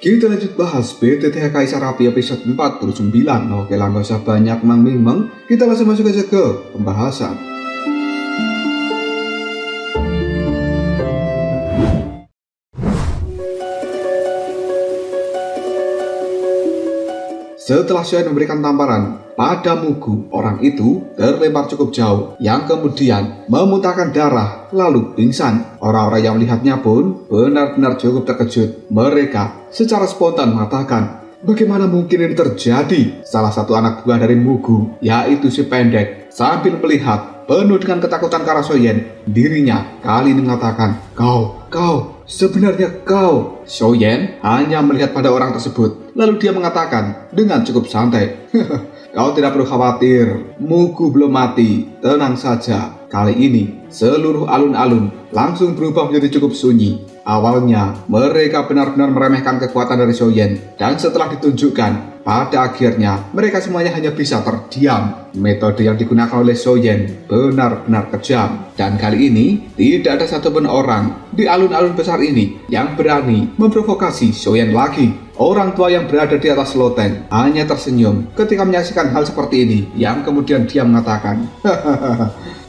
Kita lanjut bahas BTTH Kaisar Api episode 49. Oke lah, gak usah banyak mang-ming, kita langsung masuk aja ke pembahasan. Setelah Xiao Yan memberikan tamparan pada Mugu, orang itu terlempar cukup jauh yang kemudian memuntahkan darah lalu pingsan. Orang-orang yang melihatnya pun benar-benar cukup terkejut. Mereka secara spontan mengatakan, bagaimana mungkin ini terjadi? Salah satu anak buah dari Mugu, yaitu si pendek, sambil melihat penuh dengan ketakutan karena Xiao Yan, dirinya kali ini mengatakan, sebenarnya kau. Xiao Yan hanya melihat pada orang tersebut, lalu dia mengatakan dengan cukup santai, kau tidak perlu khawatir, Mugu belum mati, tenang saja. Kali ini seluruh alun-alun langsung berubah menjadi cukup sunyi. Awalnya mereka benar-benar meremehkan kekuatan dari Xiao Yan, dan setelah ditunjukkan, pada akhirnya mereka semuanya hanya bisa terdiam. Metode yang digunakan oleh Xiao Yan benar-benar kejam, dan kali ini tidak ada satupun orang di alun-alun besar ini yang berani memprovokasi Xiao Yan lagi. Orang tua yang berada di atas loteng hanya tersenyum ketika menyaksikan hal seperti ini, yang kemudian dia mengatakan,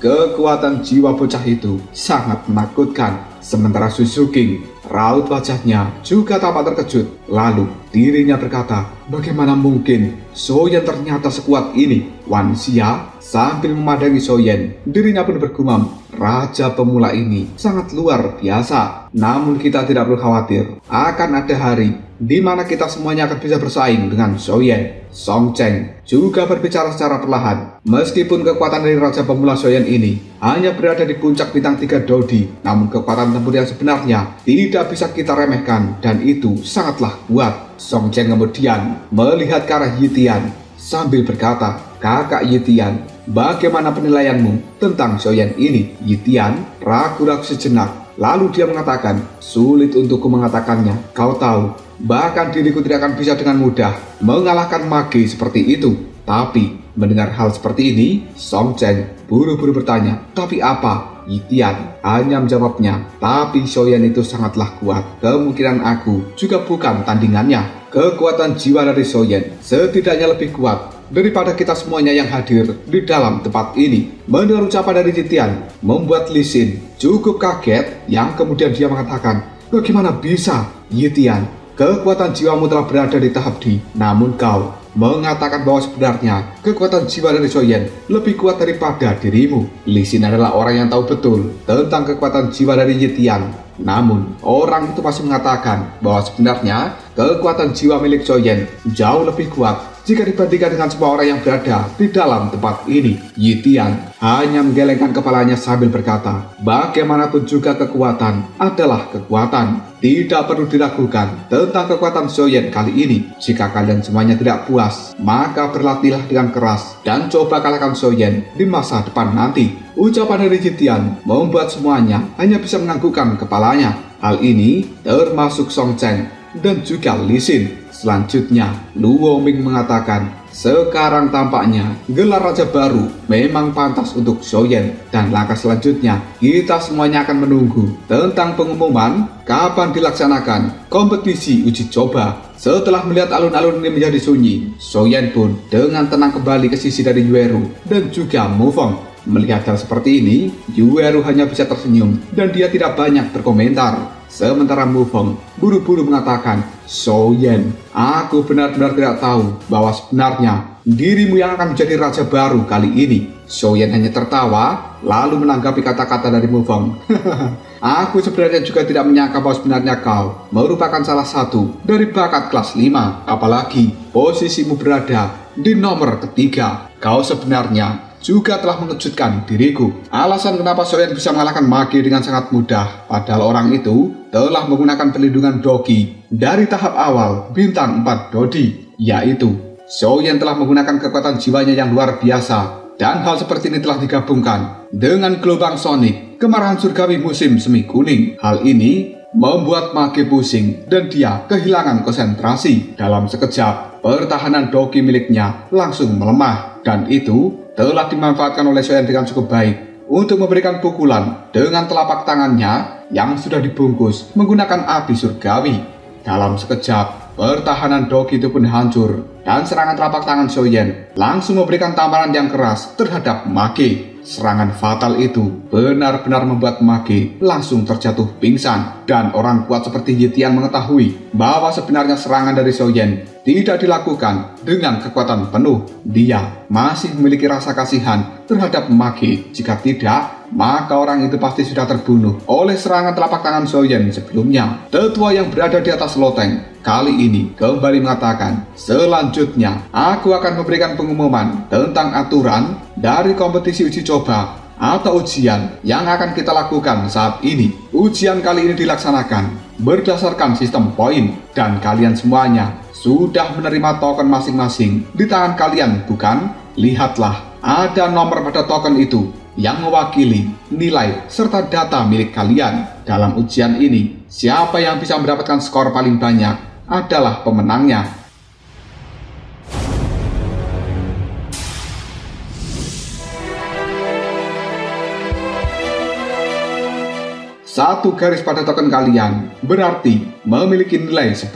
kekuatan jiwa bocah itu sangat menakutkan. Sementara Susu King, raut wajahnya juga tampak terkejut. Lalu dirinya berkata, bagaimana mungkin Xiao Yan ternyata sekuat ini? Wan Xia sambil memandangi Xiao Yan, dirinya pun bergumam, raja pemula ini sangat luar biasa. Namun kita tidak perlu khawatir, akan ada hari di mana kita semuanya akan bisa bersaing dengan Xiao Yan. Song Cheng juga berbicara secara perlahan. Meskipun kekuatan dari raja pemula Xiao Yan ini hanya berada di puncak bintang 3 Dodi, namun kekuatan tempur yang sebenarnya tidak bisa kita remehkan, dan itu sangatlah kuat. Song Cheng kemudian melihat ke arah Yi Tian sambil berkata, kakak Yi Tian, bagaimana penilaianmu tentang Xiao Yan ini? Yi Tian ragu-ragu sejenak. Lalu dia mengatakan, sulit untukku mengatakannya. Kau tahu, bahkan diriku tidak akan bisa dengan mudah mengalahkan mage seperti itu. Tapi mendengar hal seperti ini, Song Cheng buru-buru bertanya, tapi apa? Yi Tian hanya menjawabnya, tapi Xiao Yan itu sangatlah kuat. Kemungkinan aku juga bukan tandingannya. Kekuatan jiwa dari Xiao Yan setidaknya lebih kuat daripada kita semuanya yang hadir di dalam tempat ini. Mendengar ucapan dari Yi Tian membuat Li Xin cukup kaget, yang kemudian dia mengatakan, bagaimana bisa Yi Tian? Kekuatan jiwamu telah berada di tahap D, namun kau mengatakan bahwa sebenarnya kekuatan jiwa dari Xiao Yan lebih kuat daripada dirimu. Li Xin adalah orang yang tahu betul tentang kekuatan jiwa dari Yi Tian. Namun orang itu masih mengatakan bahwa sebenarnya kekuatan jiwa milik Xiao Yan jauh lebih kuat jika dibandingkan dengan semua orang yang berada di dalam tempat ini. Yi Tian hanya menggelengkan kepalanya sambil berkata, bagaimanapun juga kekuatan adalah kekuatan. Tidak perlu diragukan tentang kekuatan Xiao Yan kali ini. Jika kalian semuanya tidak puas, maka berlatihlah dengan keras dan coba kalahkan Xiao Yan di masa depan nanti. Ucapan dari Yi Tian membuat semuanya hanya bisa menganggukkan kepalanya. Hal ini termasuk Song Cheng dan juga Li Xin. Selanjutnya, Lu Woming mengatakan, sekarang tampaknya gelar raja baru memang pantas untuk Xiao Yan, dan langkah selanjutnya kita semuanya akan menunggu tentang pengumuman kapan dilaksanakan kompetisi uji coba. Setelah melihat alun-alun ini menjadi sunyi, Xiao Yan pun dengan tenang kembali ke sisi dari Yueru dan juga Mufeng. Melihat hal seperti ini, Yueru hanya bisa tersenyum dan dia tidak banyak berkomentar. Sementara Mufeng buru-buru mengatakan, Xiao Yan, aku benar-benar tidak tahu bahwa sebenarnya dirimu yang akan menjadi raja baru kali ini. Xiao Yan hanya tertawa lalu menanggapi kata-kata dari Mufeng. Aku sebenarnya juga tidak menyangka bahwa sebenarnya kau merupakan salah satu dari bakat kelas 5. Apalagi posisimu berada di nomor ketiga. Kau sebenarnya juga telah mengejutkan diriku. Alasan kenapa Xiao Yan bisa mengalahkan mage dengan sangat mudah, padahal orang itu telah menggunakan perlindungan Dogi dari tahap awal bintang 4 Dodi, yaitu Xiao Yan telah menggunakan kekuatan jiwanya yang luar biasa. Dan hal seperti ini telah digabungkan dengan gelombang sonik kemarahan surgawi musim semi kuning. Hal ini membuat mage pusing dan dia kehilangan konsentrasi. Dalam sekejap, pertahanan Dogi miliknya langsung melemah, dan itu telah dimanfaatkan oleh Xiao Yan dengan cukup baik untuk memberikan pukulan dengan telapak tangannya yang sudah dibungkus menggunakan api surgawi. Dalam sekejap, pertahanan Dogi itu pun hancur, dan serangan telapak tangan Soyen langsung memberikan tamparan yang keras terhadap Mage. Serangan fatal itu benar-benar membuat Mage langsung terjatuh pingsan, dan orang kuat seperti Yitian mengetahui bahwa sebenarnya serangan dari Soyen tidak dilakukan dengan kekuatan penuh. Dia masih memiliki rasa kasihan terhadap Mage. Jika tidak, maka orang itu pasti sudah terbunuh oleh serangan telapak tangan Soyen sebelumnya. Tetua yang berada di atas loteng kali ini kembali mengatakan, selanjutnya aku akan memberikan pengumuman tentang aturan dari kompetisi uji coba atau ujian yang akan kita lakukan saat ini. Ujian kali ini dilaksanakan berdasarkan sistem poin, dan kalian semuanya sudah menerima token masing-masing di tangan kalian, bukan? Lihatlah, ada nomor pada token itu yang mewakili nilai serta data milik kalian. Dalam ujian ini, siapa yang bisa mendapatkan skor paling banyak adalah pemenangnya. Satu garis pada token kalian berarti memiliki nilai 10,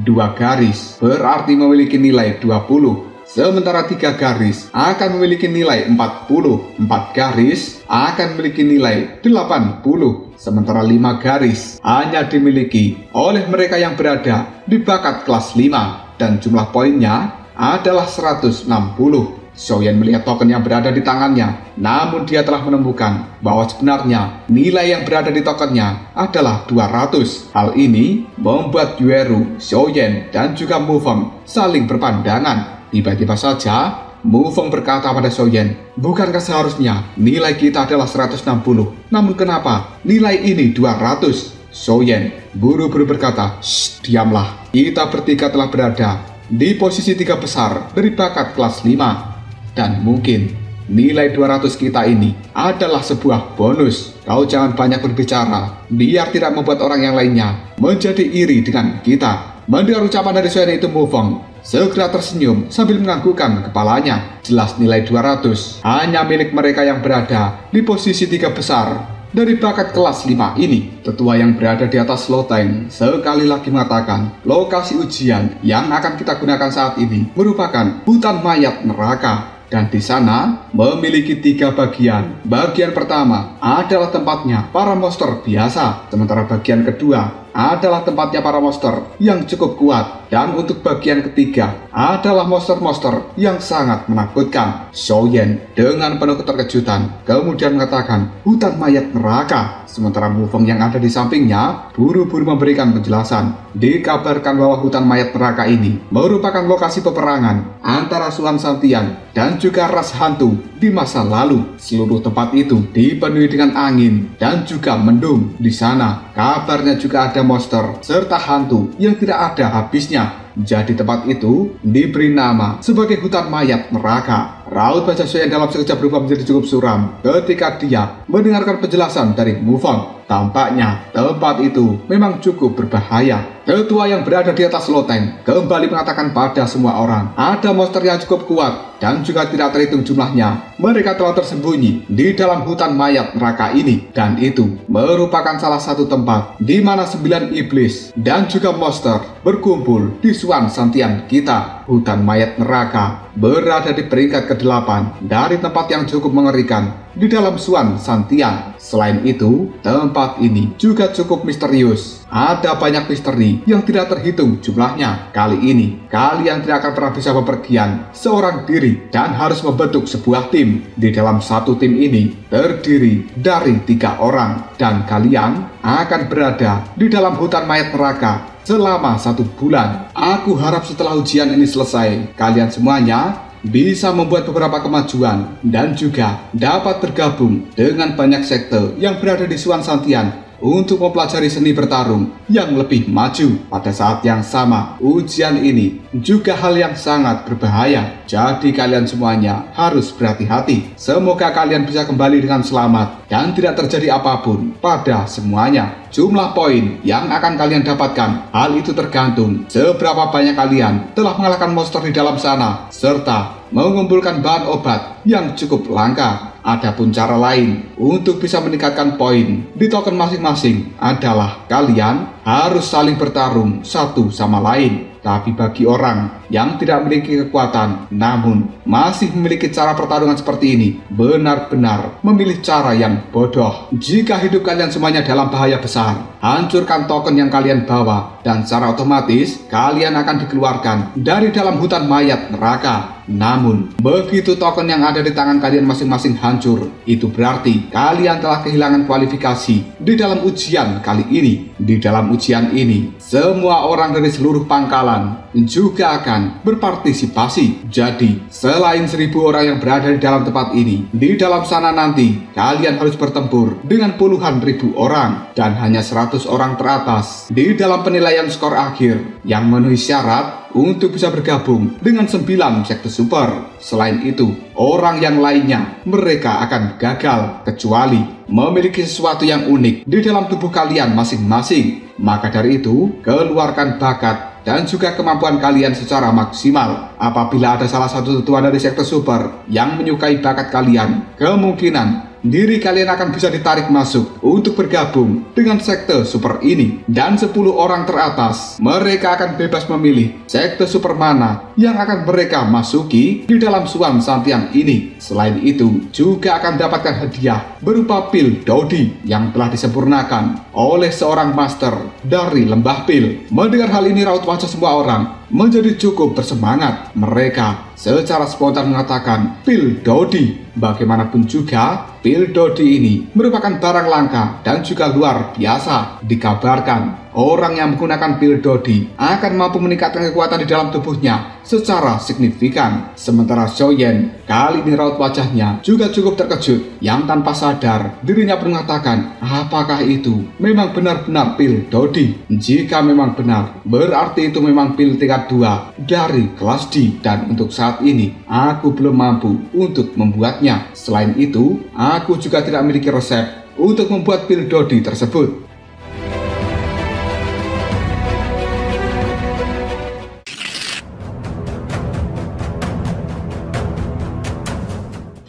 2 garis berarti memiliki nilai 20, sementara 3 garis akan memiliki nilai 40, 4 garis akan memiliki nilai 80, sementara 5 garis hanya dimiliki oleh mereka yang berada di bakat kelas 5, dan jumlah poinnya adalah 160. Soyen melihat token yang berada di tangannya, namun dia telah menemukan bahwa sebenarnya nilai yang berada di tokennya adalah 200. Hal ini membuat Yueru, Soyen, dan juga Mufeng saling berpandangan. Tiba-tiba saja Mufeng berkata pada Soyen, bukankah seharusnya nilai kita adalah 160? Namun kenapa nilai ini 200? Soyen buru-buru berkata, shh, diamlah. Kita bertiga telah berada di posisi 3 besar dari bakat kelas 5. Dan mungkin nilai 200 kita ini adalah sebuah bonus. Kau jangan banyak berbicara, biar tidak membuat orang yang lainnya menjadi iri dengan kita. Mendengar ucapan dari Soyen itu, Mufeng segera tersenyum sambil menganggukkan kepalanya. Jelas nilai 200 hanya milik mereka yang berada di posisi 3 besar dari bakat kelas 5 ini. Tetua yang berada di atas loteng sekali lagi mengatakan, lokasi ujian yang akan kita gunakan saat ini merupakan hutan mayat neraka. Dan di sana memiliki 3 bagian. Bagian pertama adalah tempatnya para monster biasa, sementara bagian kedua adalah tempatnya para monster yang cukup kuat, dan untuk bagian ketiga adalah monster-monster yang sangat menakutkan. Soyen dengan penuh keterkejutan kemudian mengatakan, hutan mayat neraka. Sementara Mufeng yang ada di sampingnya buru-buru memberikan penjelasan. Dikabarkan bahwa hutan mayat neraka ini merupakan lokasi peperangan antara Suan Santian dan juga ras hantu di masa lalu. Seluruh tempat itu dipenuhi dengan angin dan juga mendung. Di sana kabarnya juga ada monster serta hantu yang tidak ada habisnya. Jadi tempat itu diberi nama sebagai hutan mayat neraka. Raut wajah Soyen dalam sekejap berubah menjadi cukup suram ketika dia mendengarkan penjelasan dari Mufeng. Tampaknya tempat itu memang cukup berbahaya. Tetua yang berada di atas loteng kembali mengatakan pada semua orang, ada monster yang cukup kuat dan juga tidak terhitung jumlahnya. Mereka telah tersembunyi di dalam hutan mayat neraka ini, dan itu merupakan salah satu tempat di mana 9 iblis dan juga monster berkumpul di Suan Santian kita. Hutan mayat neraka berada di peringkat ke-8 dari tempat yang cukup mengerikan di dalam Suan Santian. Selain itu, tempat ini juga cukup misterius. Ada banyak misteri yang tidak terhitung jumlahnya. Kali ini, kalian tidak akan pernah bisa bepergian seorang diri dan harus membentuk sebuah tim. Di dalam satu tim ini terdiri dari 3 orang, dan kalian akan berada di dalam hutan mayat neraka selama 1 bulan. Aku harap setelah ujian ini selesai, kalian semuanya bisa membuat beberapa kemajuan dan juga dapat bergabung dengan banyak sekte yang berada di Suan Santian untuk mempelajari seni bertarung yang lebih maju. Pada saat yang sama, ujian ini juga hal yang sangat berbahaya. Jadi kalian semuanya harus berhati-hati. Semoga kalian bisa kembali dengan selamat dan tidak terjadi apapun pada semuanya. Jumlah poin yang akan kalian dapatkan, hal itu tergantung seberapa banyak kalian telah mengalahkan monster di dalam sana serta mengumpulkan bahan obat yang cukup langka. Adapun cara lain untuk bisa meningkatkan poin di token masing-masing adalah kalian harus saling bertarung satu sama lain. Tapi bagi orang yang tidak memiliki kekuatan, namun masih memiliki cara pertarungan seperti ini, benar-benar memilih cara yang bodoh. Jika hidup kalian semuanya dalam bahaya besar, hancurkan token yang kalian bawa, dan secara otomatis kalian akan dikeluarkan dari dalam hutan mayat neraka. Namun, begitu token yang ada di tangan kalian masing-masing hancur, itu berarti kalian telah kehilangan kualifikasi di dalam ujian kali ini. Di dalam ujian ini, semua orang dari seluruh pangkalan juga akan berpartisipasi. Jadi, selain 1.000 orang yang berada di dalam tempat ini, di dalam sana nanti kalian harus bertempur dengan puluhan ribu orang dan hanya 100 orang teratas di dalam penilaian skor akhir yang memenuhi syarat untuk bisa bergabung dengan 9 sekte super. Selain itu, orang yang lainnya mereka akan gagal kecuali memiliki sesuatu yang unik di dalam tubuh kalian masing-masing. Maka dari itu, keluarkan bakat dan juga kemampuan kalian secara maksimal. Apabila ada salah satu tetua dari sekte super yang menyukai bakat kalian, kemungkinan diri kalian akan bisa ditarik masuk untuk bergabung dengan sekte super ini. Dan 10 orang teratas, mereka akan bebas memilih sekte super mana yang akan mereka masuki di dalam Swan Santiang ini. Selain itu, juga akan dapatkan hadiah berupa pil Dodi yang telah disempurnakan oleh seorang master dari lembah pil. Mendengar hal ini, raut wajah semua orang menjadi cukup bersemangat. Mereka secara spontan mengatakan pil Dodi. Bagaimanapun juga, pil Dodi ini merupakan barang langka dan juga luar biasa. Dikabarkan orang yang menggunakan pil Dodi akan mampu meningkatkan kekuatan di dalam tubuhnya secara signifikan. Sementara Xiaoyan kali ini raut wajahnya juga cukup terkejut, yang tanpa sadar dirinya pun mengatakan, apakah itu memang benar-benar pil Dodi? Jika memang benar, berarti itu memang pil tingkat 2 dari kelas D, dan untuk saat ini aku belum mampu untuk membuatnya. Selain itu, aku juga tidak memiliki resep untuk membuat pil Dodi tersebut.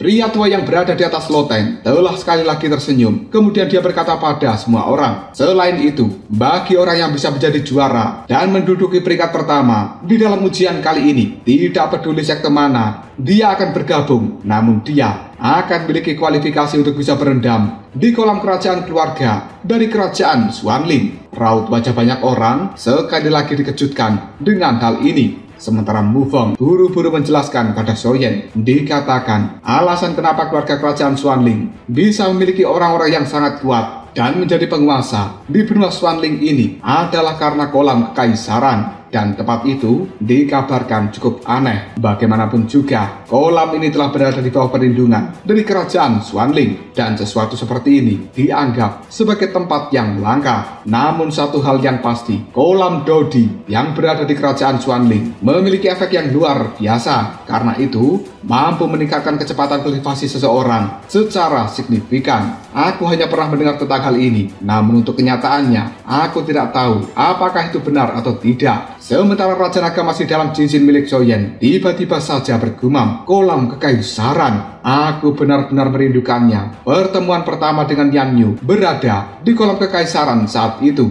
Pria tua yang berada di atas loteng telah sekali lagi tersenyum. Kemudian dia berkata pada semua orang, selain itu, bagi orang yang bisa menjadi juara dan menduduki peringkat pertama di dalam ujian kali ini, tidak peduli sekte mana, dia akan bergabung. Namun dia akan memiliki kualifikasi untuk bisa berendam di kolam kerajaan keluarga dari kerajaan Xuanling. Raut wajah banyak orang sekali lagi dikejutkan dengan hal ini. Sementara Mufeng buru-buru menjelaskan pada Xiaoyan, dikatakan alasan kenapa keluarga kerajaan Xuanling bisa memiliki orang-orang yang sangat kuat dan menjadi penguasa di benua Xuanling ini adalah karena kolam kekaisaran. Dan tempat itu dikabarkan cukup aneh. Bagaimanapun juga, kolam ini telah berada di bawah perlindungan dari kerajaan Xuanling, dan sesuatu seperti ini dianggap sebagai tempat yang langka. Namun satu hal yang pasti, kolam Dodi yang berada di kerajaan Xuanling memiliki efek yang luar biasa. Karena itu, mampu meningkatkan kecepatan kultivasi seseorang secara signifikan. Aku hanya pernah mendengar tentang hal ini, namun untuk kenyataannya, aku tidak tahu apakah itu benar atau tidak. Sementara Raja Naga masih dalam cincin milik Xiaoyan, tiba-tiba saja bergumam, kolam kekaisaran. Aku benar-benar merindukannya. Pertemuan pertama dengan Yan Yu berada di kolam kekaisaran saat itu.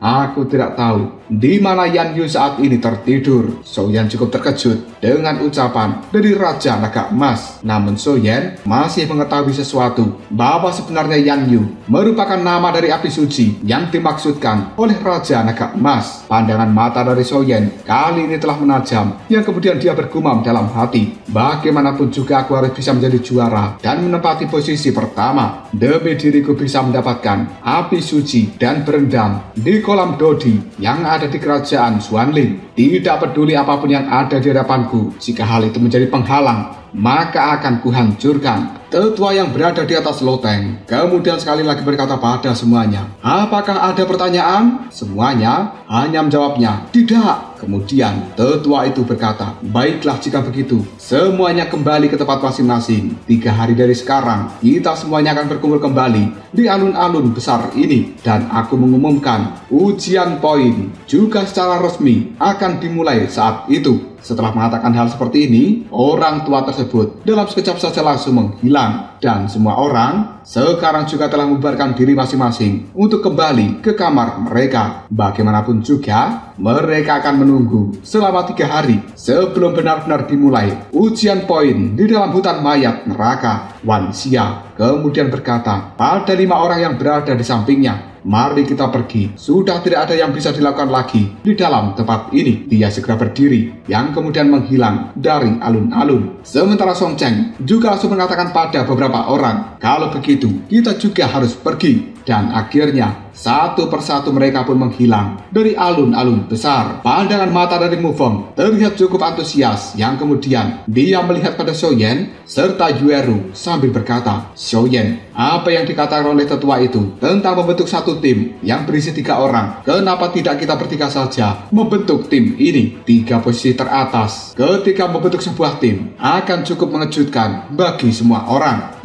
Aku tidak tahu di mana Yan Yu saat ini tertidur. Xiaoyan cukup terkejut dengan ucapan dari Raja Naga Emas. Namun Xiaoyan masih mengetahui sesuatu, bahwa sebenarnya Yan Yu merupakan nama dari api suci yang dimaksudkan oleh Raja Naga Emas. Pandangan mata dari Xiaoyan kali ini telah menajam, yang kemudian dia bergumam dalam hati, bagaimanapun juga aku harus bisa menjadi juara dan menempati posisi pertama demi diriku bisa mendapatkan api suci dan berendam di kolam Dodi yang ada di kerajaan Xuanling. Tidak peduli apapun yang ada di hadapanku, jika hal itu menjadi penghalang, maka akan kuhancurkan. Tetua yang berada di atas loteng kemudian sekali lagi berkata pada semuanya, apakah ada pertanyaan? Semuanya hanya menjawabnya, tidak. Kemudian tetua itu berkata, baiklah jika begitu, semuanya kembali ke tempat masing-masing. 3 hari dari sekarang, kita semuanya akan berkumpul kembali di alun-alun besar ini. Dan aku mengumumkan, ujian poin juga secara resmi akan dimulai saat itu. Setelah mengatakan hal seperti ini, orang tua tersebut dalam sekejap saja langsung menghilang. Dan semua orang sekarang juga telah membubarkan diri masing-masing untuk kembali ke kamar mereka. Bagaimanapun juga, mereka akan menunggu selama 3 hari sebelum benar-benar dimulai ujian poin di dalam hutan mayat neraka. Wan Xia kemudian berkata pada 5 orang yang berada di sampingnya, "Mari kita pergi. Sudah tidak ada yang bisa dilakukan lagi di dalam tempat ini." Dia segera berdiri, yang kemudian menghilang dari alun-alun. Sementara Song Cheng juga langsung mengatakan pada beberapa orang, "Kalau begitu, kita juga harus pergi." Dan akhirnya, satu persatu mereka pun menghilang dari alun-alun besar. Pandangan mata dari Mu Feng terlihat cukup antusias, yang kemudian dia melihat pada Xiaoyan serta Yueru sambil berkata, "Xiaoyan, apa yang dikatakan oleh tetua itu tentang membentuk satu tim yang berisi 3 orang, kenapa tidak kita bertiga saja membentuk tim ini? 3 posisi teratas ketika membentuk sebuah tim akan cukup mengejutkan bagi semua orang."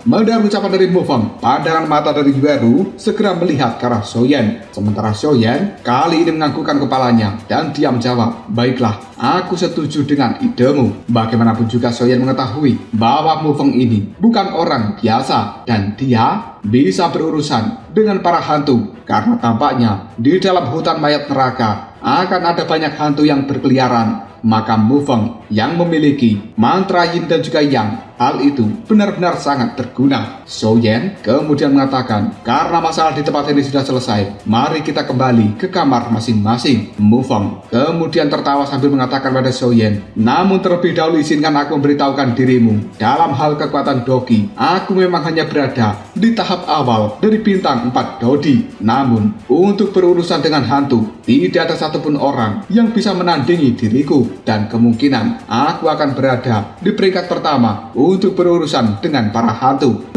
Mendengar ucapan dari Mu Feng, pandangan mata dari Yueru segera melihat ke arah Xiaoyan. Sementara Xiaoyan kali ini menganggukkan kepalanya dan diam jawab, "Baiklah, aku setuju dengan idemu." Bagaimanapun juga Xiaoyan mengetahui bahwa Mu Feng ini bukan orang biasa dan dia bisa berurusan dengan para hantu, karena tampaknya di dalam hutan mayat neraka akan ada banyak hantu yang berkeliaran. Maka Mu Feng yang memiliki mantra yin dan juga yang, hal itu benar-benar sangat berguna. Xiaoyan kemudian mengatakan, "Karena masalah di tempat ini sudah selesai, mari kita kembali ke kamar masing-masing." Mu Feng kemudian tertawa sambil mengatakan pada Xiaoyan, "Namun terlebih dahulu izinkan aku memberitahukan dirimu. Dalam hal kekuatan Dogi, aku memang hanya berada di tahap awal dari bintang 4 Dodi. Namun, untuk berurusan dengan hantu, tidak ada satupun orang yang bisa menandingi diriku. Dan kemungkinan aku akan berada di peringkat pertama untuk berurusan dengan para hantu."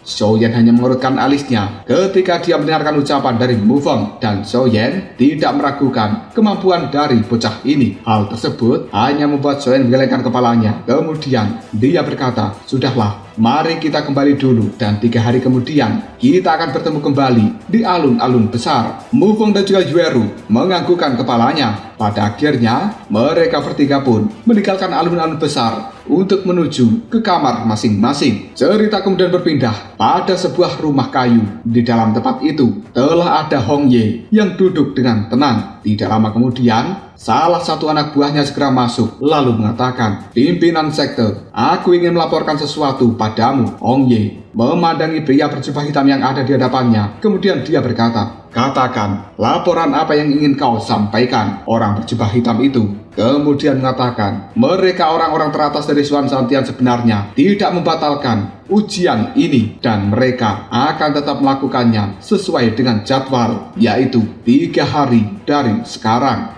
Xiaoyan hanya mengerutkan alisnya ketika dia mendengarkan ucapan dari Mu Feng, dan Xiaoyan tidak meragukan kemampuan dari bocah ini. Hal tersebut hanya membuat Xiaoyan menggelengkan kepalanya. Kemudian dia berkata, "Sudahlah, mari kita kembali dulu, dan 3 hari kemudian kita akan bertemu kembali di alun-alun besar." Mu Feng dan juga Yueru menganggukkan kepalanya. Pada akhirnya, mereka bertiga pun meninggalkan alun-alun besar untuk menuju ke kamar masing-masing. Cerita kemudian berpindah pada sebuah rumah kayu. Di dalam tempat itu telah ada Hong Ye yang duduk dengan tenang. Tidak lama kemudian, salah satu anak buahnya segera masuk lalu mengatakan, "Pimpinan sekte, aku ingin melaporkan sesuatu padamu." Hong Ye memandangi pria berjubah hitam yang ada di hadapannya. Kemudian dia berkata, "Katakan, laporan apa yang ingin kau sampaikan?" Orang berjubah hitam itu kemudian mengatakan, "Mereka orang-orang teratas dari Xuan Santian sebenarnya tidak membatalkan ujian ini, dan mereka akan tetap melakukannya sesuai dengan jadwal, yaitu 3 hari dari sekarang."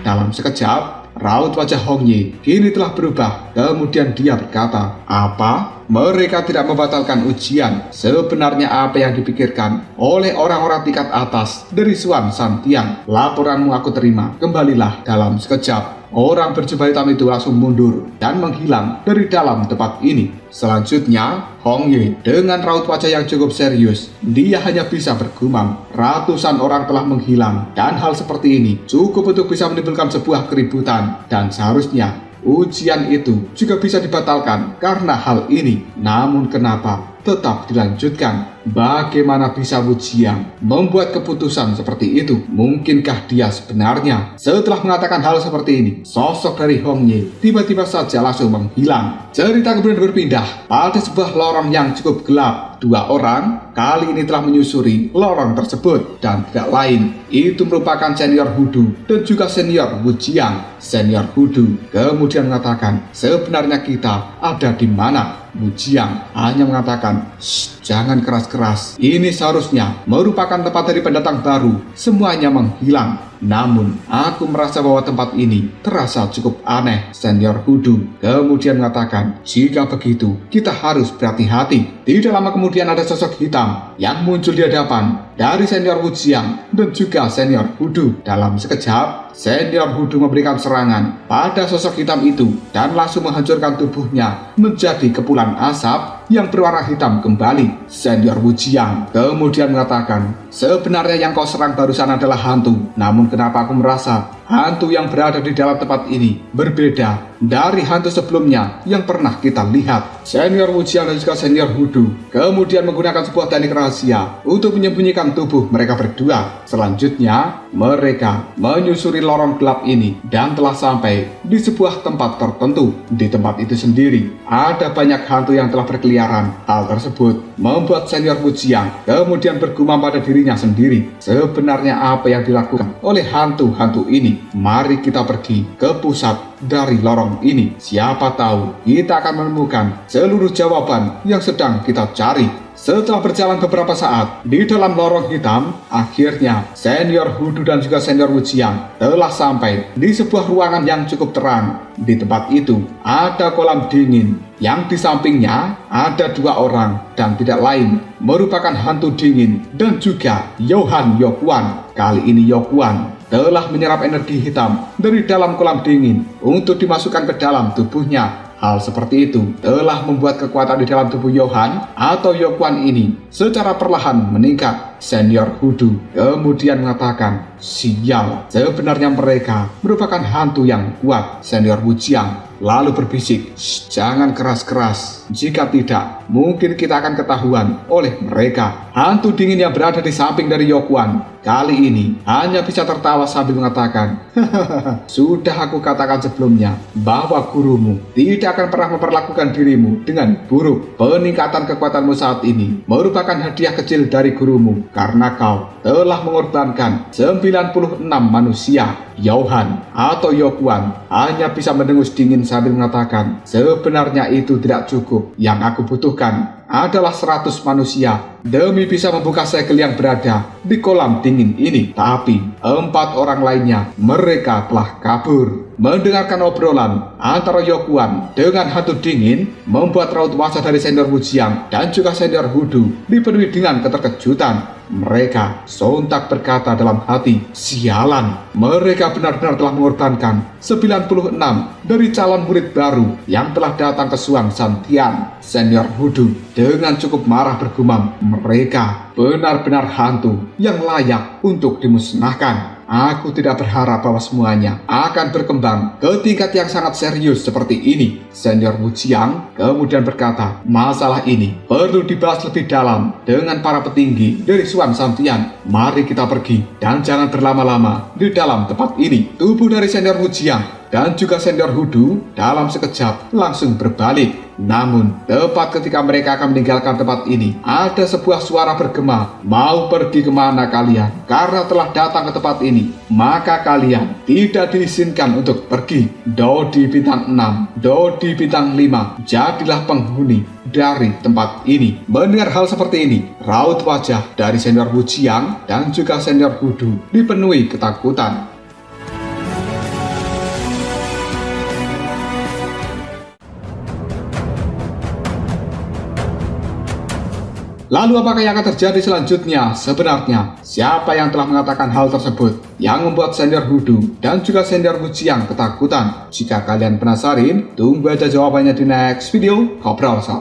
Dalam sekejap, raut wajah Hong Ye kini telah berubah. Kemudian dia berkata, "Apa? Mereka tidak membatalkan ujian? Sebenarnya apa yang dipikirkan oleh orang-orang tingkat atas dari Xuan Santian? Laporanmu aku terima. Kembalilah." Dalam sekejap, orang berjubah hitam itu langsung mundur dan menghilang dari dalam tempat ini. Selanjutnya, Hong Ye dengan raut wajah yang cukup serius. Dia hanya bisa bergumam, ratusan orang telah menghilang, dan hal seperti ini cukup untuk bisa menimbulkan sebuah keributan, dan seharusnya ujian itu juga bisa dibatalkan karena hal ini. Namun kenapa tetap dilanjutkan? Bagaimana bisa Wu Jiang membuat keputusan seperti itu? Mungkinkah dia sebenarnya? Setelah mengatakan hal seperti ini, sosok dari Hong Ye tiba-tiba saja langsung menghilang. Cerita kemudian berpindah pada sebuah lorong yang cukup gelap. 2 orang kali ini telah menyusuri lorong tersebut, dan tidak lain, itu merupakan senior Hudu dan juga senior Wu Jiang. Senior Hudu kemudian mengatakan, "Sebenarnya kita ada di mana?" Wu Jiang hanya mengatakan, "Shh, jangan keras-keras. Ini seharusnya merupakan tempat dari pendatang baru. Semuanya menghilang. Namun, aku merasa bahwa tempat ini terasa cukup aneh." Senior Hudu kemudian mengatakan, "Jika begitu, kita harus berhati-hati." Tidak lama kemudian ada sosok hitam yang muncul di hadapan dari senior Wujiang dan juga senior Hudu. Dalam sekejap, senior Hudu memberikan serangan pada sosok hitam itu dan langsung menghancurkan tubuhnya menjadi kepulan asap yang berwarna hitam kembali. Senior Wujiang kemudian mengatakan, sebenarnya yang kau serang barusan adalah hantu, namun kenapa aku merasa hantu yang berada di dalam tempat ini berbeda dari hantu sebelumnya yang pernah kita lihat. Senior Wujiang dan juga senior Hudu kemudian menggunakan sebuah teknik rahasia untuk menyembunyikan tubuh mereka berdua. Selanjutnya, mereka menyusuri lorong gelap ini dan telah sampai di sebuah tempat tertentu. Di tempat itu sendiri, ada banyak hantu yang telah berkeliaran. Hal tersebut membuat senior Wujiang kemudian bergumam pada dirinya sendiri. Sebenarnya apa yang dilakukan oleh hantu-hantu ini? Mari kita pergi ke pusat dari lorong ini. Siapa tahu kita akan menemukan seluruh jawaban yang sedang kita cari. Setelah berjalan beberapa saat di dalam lorong hitam, akhirnya senior Hudu dan juga senior Wujiang telah sampai di sebuah ruangan yang cukup terang. Di tempat itu ada kolam dingin yang di sampingnya ada dua orang dan tidak lain merupakan hantu dingin dan juga Johan Yokuan. Kali ini Yokuan telah menyerap energi hitam dari dalam kolam dingin untuk dimasukkan ke dalam tubuhnya. Hal seperti itu telah membuat kekuatan di dalam tubuh Johan atau Yokuan ini secara perlahan meningkat. Senior Hudu kemudian mengatakan, sial, sebenarnya mereka merupakan hantu yang kuat. Senior Wujiang lalu berbisik, jangan keras-keras, jika tidak mungkin kita akan ketahuan oleh mereka. Hantu dingin yang berada di samping dari Yokuan kali ini hanya bisa tertawa sambil mengatakan, sudah aku katakan sebelumnya bahwa gurumu tidak akan pernah memperlakukan dirimu dengan buruk. Peningkatan kekuatanmu saat ini merupakan hadiah kecil dari gurumu karena kau telah mengorbankan 96 manusia. Johan atau Yokuan hanya bisa mendengus dingin sambil mengatakan, sebenarnya itu tidak cukup. Yang aku butuhkan adalah 100 manusia demi bisa membuka segel yang berada di kolam dingin ini. Tapi 4 orang lainnya mereka telah kabur. Mendengarkan obrolan antara Yokuan dengan hantu dingin membuat raut wajah dari senior Wujiang dan juga senior Hudu dipenuhi dengan keterkejutan. Mereka sontak berkata dalam hati, sialan, mereka benar-benar telah mengorbankan 96 dari calon murid baru yang telah datang ke Suang Santian. Senior Hudu dengan cukup marah bergumam, mereka benar-benar hantu yang layak untuk dimusnahkan. Aku tidak berharap bahwa semuanya akan berkembang ke tingkat yang sangat serius seperti ini. Senior Wujiang kemudian berkata, masalah ini perlu dibahas lebih dalam dengan para petinggi dari Suan Santian. Mari kita pergi dan jangan berlama-lama di dalam tempat ini. Tubuh dari senior Wujiang dan juga senior Hudu dalam sekejap langsung berbalik. Namun, tepat ketika mereka akan meninggalkan tempat ini, ada sebuah suara bergema, mau pergi kemana kalian? Karena telah datang ke tempat ini, maka kalian tidak diizinkan untuk pergi. Dodi bintang 6, Dodi bintang 5, jadilah penghuni dari tempat ini. Mendengar hal seperti ini, raut wajah dari senior Wujiang dan juga senior Hudu dipenuhi ketakutan. Lalu apakah yang akan terjadi selanjutnya? Sebenarnya, siapa yang telah mengatakan hal tersebut yang membuat senior Hudu dan juga senior Wujiang ketakutan? Jika kalian penasaran, tunggu aja jawabannya di next video. Ngobrol sob.